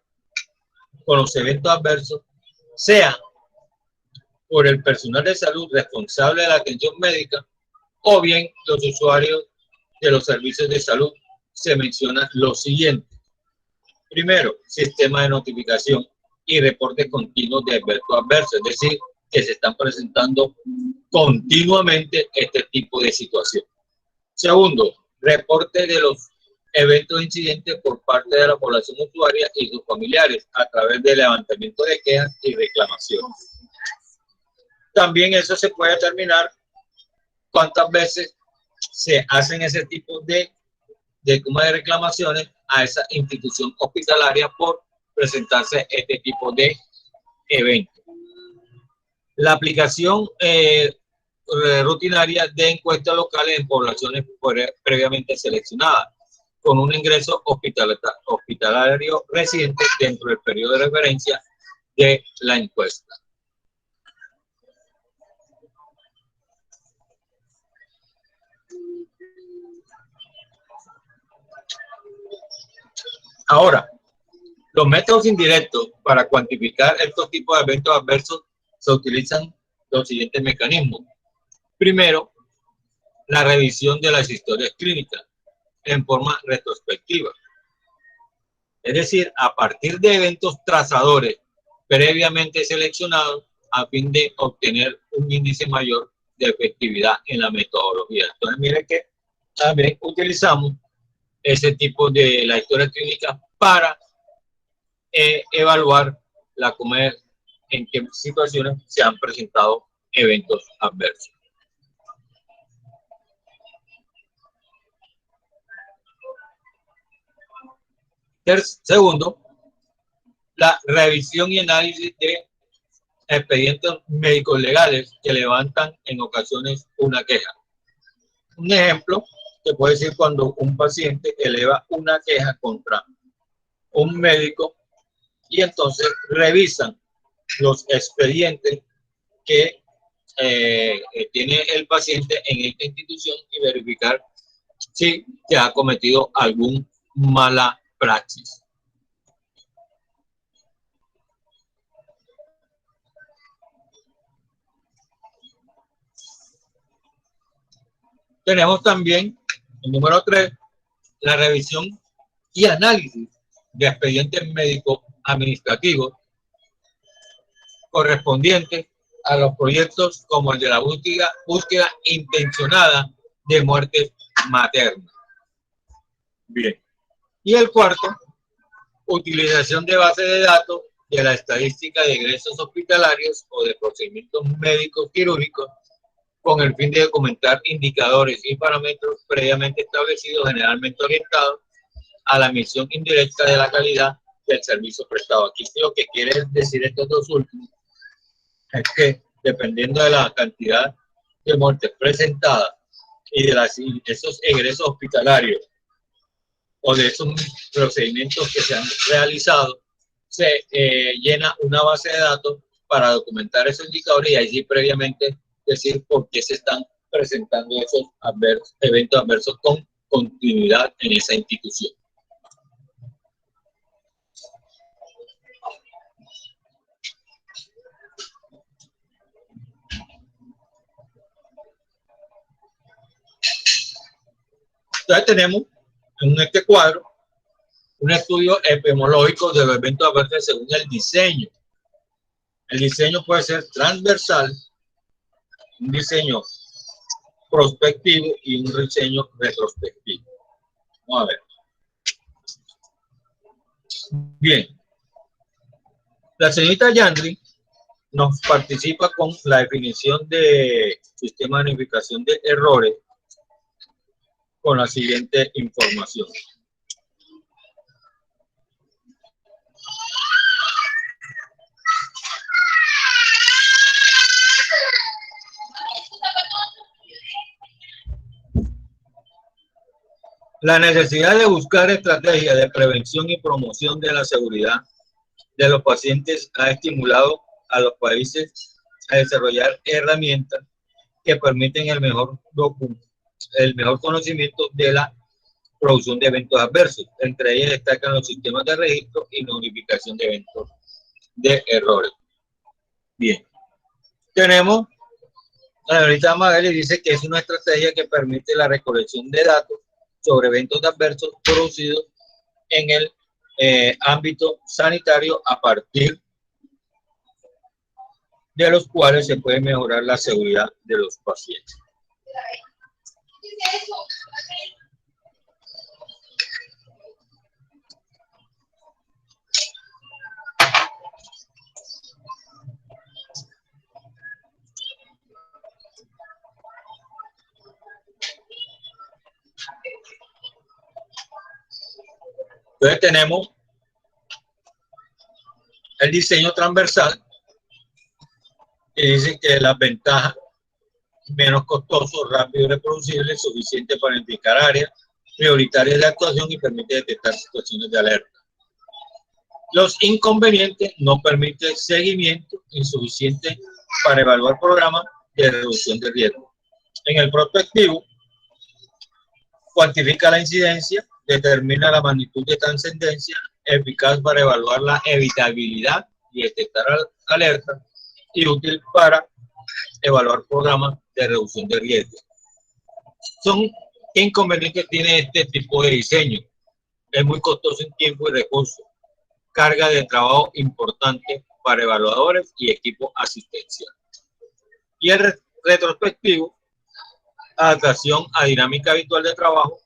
con los eventos adversos, sea por el personal de salud responsable de la atención médica o bien los usuarios de los servicios de salud, se menciona lo siguiente. Primero, sistema de notificación y reporte continuo de eventos adversos, es decir, que se están presentando continuamente este tipo de situación. Segundo, reporte de los eventos incidentes por parte de la población usuaria y sus familiares a través de levantamiento de quejas y reclamaciones. También eso se puede determinar cuántas veces se hacen ese tipo de reclamaciones a esa institución hospitalaria por presentarse este tipo de eventos. La aplicación rutinaria de encuestas locales en poblaciones previamente seleccionadas, con un ingreso hospitalario reciente dentro del periodo de referencia de la encuesta. Ahora, los métodos indirectos para cuantificar estos tipos de eventos adversos se utilizan los siguientes mecanismos. Primero, la revisión de las historias clínicas en forma retrospectiva. Es decir, a partir de eventos trazadores previamente seleccionados a fin de obtener un índice mayor de efectividad en la metodología. Entonces, miren que también utilizamos ese tipo de la historia clínica para evaluar en qué situaciones se han presentado eventos adversos. Segundo, la revisión y análisis de expedientes médicos legales que levantan en ocasiones una queja. Un ejemplo que puede ser cuando un paciente eleva una queja contra un médico y entonces revisan los expedientes que tiene el paciente en esta institución y verificar si se ha cometido algún mala praxis. Tenemos también el número 3, la revisión y análisis de expedientes médicos administrativos correspondientes a los proyectos como el de la búsqueda intencionada de muertes maternas. Bien. Y el cuarto, utilización de bases de datos de la estadística de egresos hospitalarios o de procedimientos médicos quirúrgicos con el fin de documentar indicadores y parámetros previamente establecidos, generalmente orientados a la medición indirecta de la calidad del servicio prestado. Aquí lo que quiere decir estos dos últimos es que dependiendo de la cantidad de muertes presentadas y de esos egresos hospitalarios o de esos procedimientos que se han realizado, se llena una base de datos para documentar esos indicadores y allí previamente decir por qué se están presentando esos eventos adversos con continuidad en esa institución. Entonces tenemos en este cuadro un estudio epidemiológico de los eventos adversos según el diseño. El diseño puede ser transversal, un diseño prospectivo y un diseño retrospectivo. Vamos a ver. Bien. La señorita Yandri nos participa con la definición de sistema de unificación de errores con la siguiente información. La necesidad de buscar estrategias de prevención y promoción de la seguridad de los pacientes ha estimulado a los países a desarrollar herramientas que permiten el mejor conocimiento de la producción de eventos adversos. Entre ellas destacan los sistemas de registro y notificación de eventos de errores. Bien. Tenemos, la señorita Magali dice que es una estrategia que permite la recolección de datos sobre eventos adversos producidos en el ámbito sanitario a partir de los cuales se puede mejorar la seguridad de los pacientes. Entonces tenemos el diseño transversal y dice que las ventajas: menos costoso, rápido y reproducible, suficiente para identificar áreas prioritarias de actuación y permite detectar situaciones de alerta. Los inconvenientes: no permite seguimiento, insuficiente para evaluar programas de reducción de riesgo. En el prospectivo, cuantifica la incidencia, determina la magnitud de trascendencia, eficaz para evaluar la evitabilidad y detectar alertas, y útil para evaluar programas de reducción de riesgo. Son inconvenientes que tiene este tipo de diseño: es muy costoso en tiempo y recursos, carga de trabajo importante para evaluadores y equipo asistencial. Y el retrospectivo: adaptación a dinámica habitual de trabajo,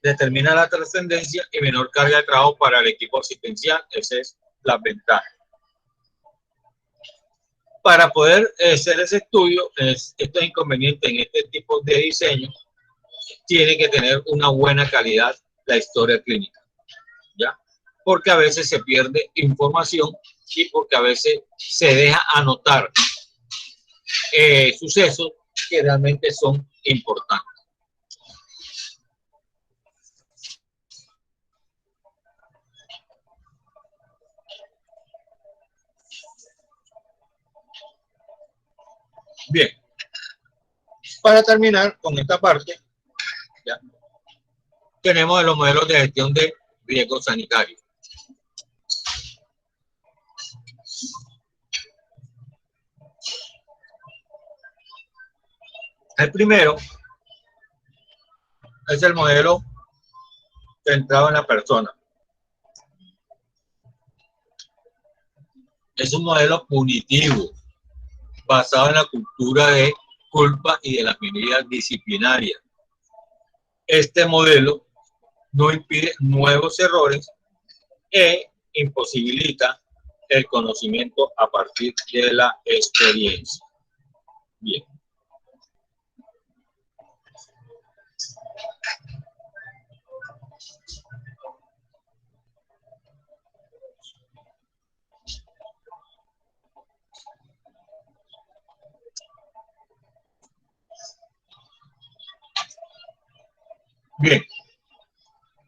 determina la trascendencia y menor carga de trabajo para el equipo asistencial. Esa es la ventaja. Para poder hacer ese estudio, estos inconvenientes en este tipo de diseño, tiene que tener una buena calidad la historia clínica, ¿ya? Porque a veces se pierde información y porque a veces se deja anotar sucesos que realmente son importantes. Bien, para terminar con esta parte, ¿ya?, tenemos los modelos de gestión de riesgos sanitarios. El primero es el modelo centrado en la persona. Es un modelo punitivo, basado en la cultura de culpa y de las medidas disciplinarias. Este modelo no impide nuevos errores e imposibilita el conocimiento a partir de la experiencia. Bien. Bien.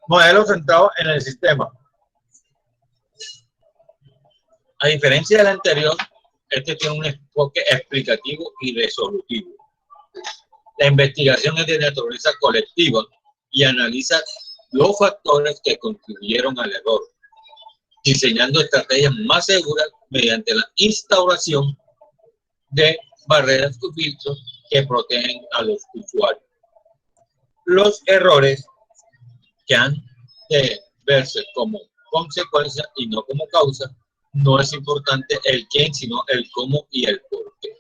Modelo centrado en el sistema. A diferencia del anterior, este tiene un enfoque explicativo y resolutivo. La investigación es de naturaleza colectiva y analiza los factores que contribuyeron al error, diseñando estrategias más seguras mediante la instauración de barreras y filtros que protegen a los usuarios. Los errores, que han de verse como consecuencia y no como causa, no es importante el quién, sino el cómo y el por qué.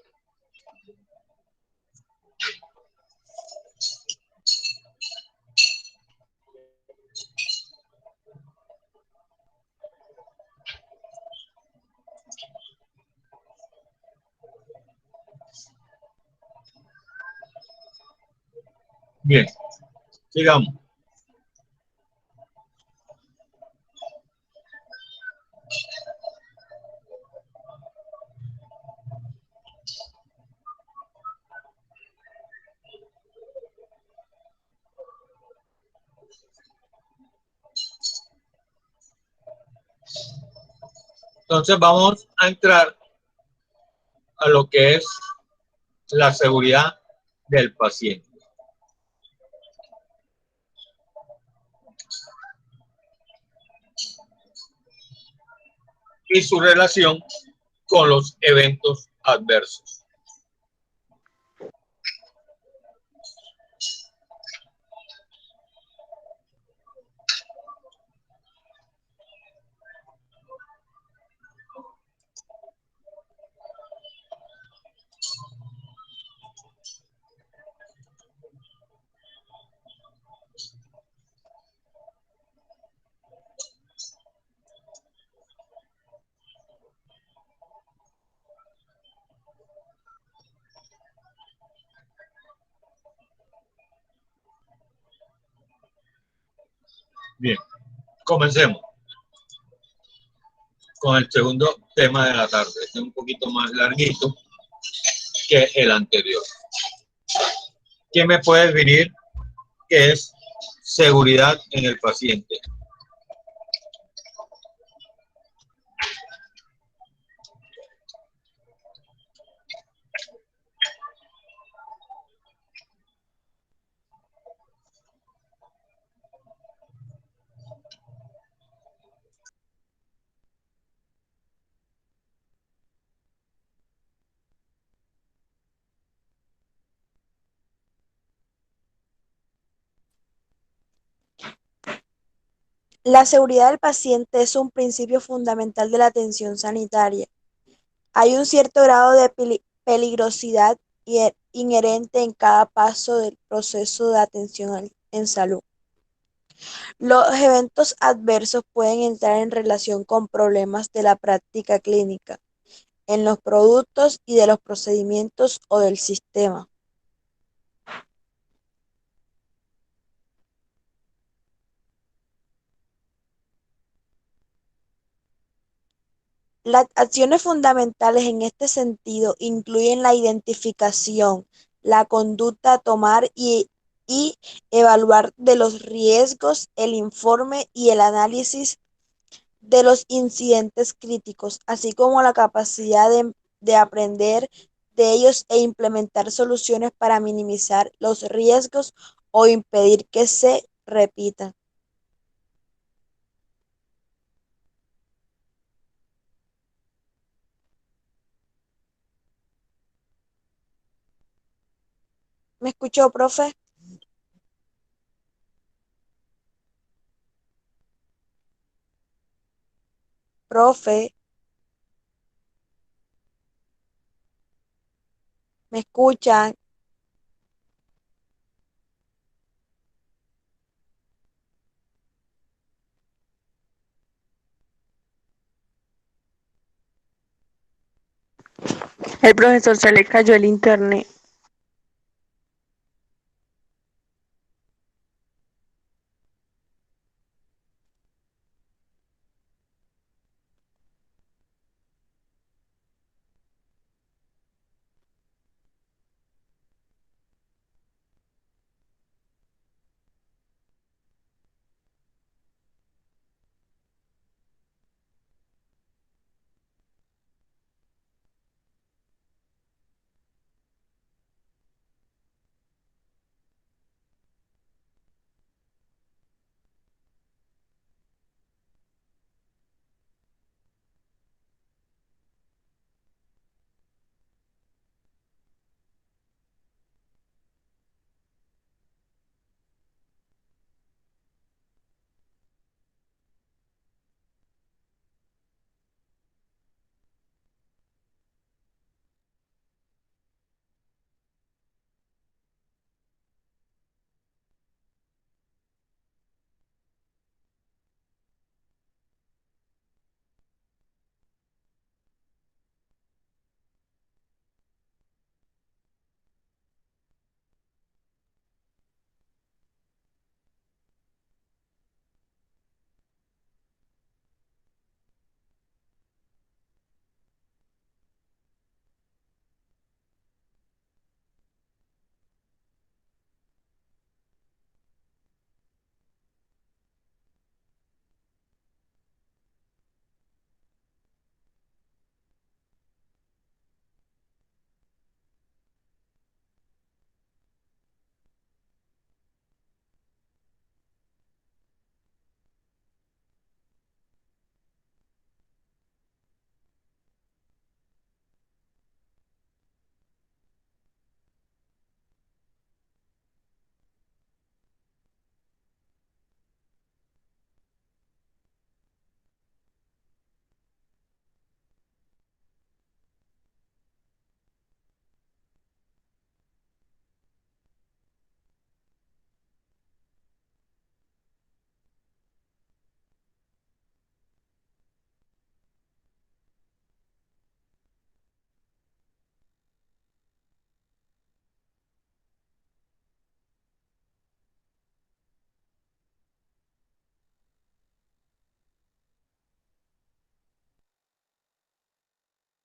Bien, sigamos. Entonces vamos a entrar a lo que es la seguridad del paciente y su relación con los eventos adversos. Bien, Comencemos con el segundo tema de la tarde. Este es un poquito más larguito que el anterior. ¿Quién me puede definir qué es seguridad en el paciente? La seguridad del paciente es un principio fundamental de la atención sanitaria. Hay un cierto grado de peligrosidad inherente en cada paso del proceso de atención en salud. Los eventos adversos pueden entrar en relación con problemas de la práctica clínica, en los productos y de los procedimientos o del sistema. Las acciones fundamentales en este sentido incluyen la identificación, la conducta a tomar y evaluar de los riesgos, el informe y el análisis de los incidentes críticos, así como la capacidad de aprender de ellos e implementar soluciones para minimizar los riesgos o impedir que se repitan. ¿Me escuchó, profe? Profe, ¿me escuchan? El profesor se le cayó el internet.